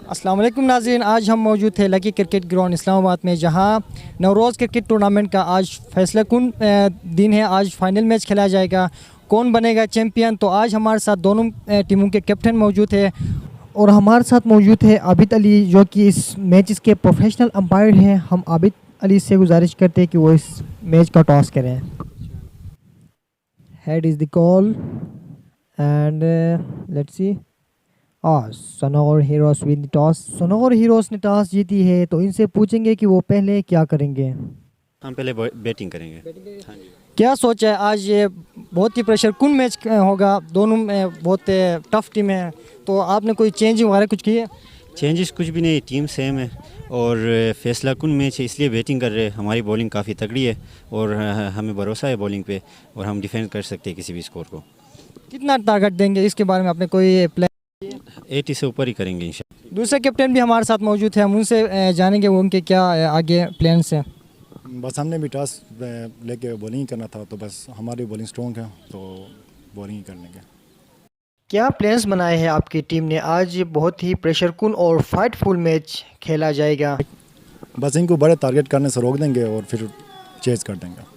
अस्सलाम वालेकुम नाज़रीन, आज हम मौजूद थे लकी क्रिकेट ग्राउंड इस्लामाबाद में, जहां नवरोज़ क्रिकेट टूर्नामेंट का आज फैसला कुन दिन है। आज फाइनल मैच खेला जाएगा, कौन बनेगा चैम्पियन। तो आज हमारे साथ दोनों टीमों के कैप्टन मौजूद है और हमारे साथ मौजूद है आबिद अली, जो कि इस मैच के प्रोफेशनल अंपायर हैं। हम आबिद अली से गुजारिश करते हैं कि वो इस मैच का टॉस करें। Head is the call and let's see. Sonagor heroes win the toss. Sonagor heroes ने टॉस जीती है, तो इनसे पूछेंगे कि वो पहले क्या करेंगे। हम पहले बैटिंग करेंगे। हाँ जी। क्या सोच है, आज ये बहुत ही प्रेशर कुन मैच होगा, दोनों में बहुत टफ टीम है, तो आपने कोई चेंज वगैरह कुछ किए? चेंजेस कुछ भी नहीं, टीम सेम है और फैसला कुन मैच है, इसलिए बैटिंग कर रहे हैं। हमारी बॉलिंग काफ़ी तगड़ी है और हमें भरोसा है बॉलिंग पे, और हम डिफेंड कर सकते हैं किसी भी स्कोर को। कितना टारगेट देंगे, इसके बारे में आपने कोई प्लान? 80 से ऊपर ही करेंगे इंशाल्लाह। दूसरे कैप्टन भी हमारे साथ मौजूद है, हम उनसे जानेंगे वो उनके क्या आगे प्लान्स हैं। बस हमने भी टॉस लेके बॉलिंग करना था, तो बस हमारी बॉलिंग स्ट्रॉन्ग है, तो बॉलिंग ही कर लेंगे। क्या प्लान्स बनाए हैं आपकी टीम ने? आज बहुत ही प्रेशर कुन और फाइटफुल मैच खेला जाएगा। बस इनको बड़े टारगेट करने से रोक देंगे और फिर चेज कर देंगे।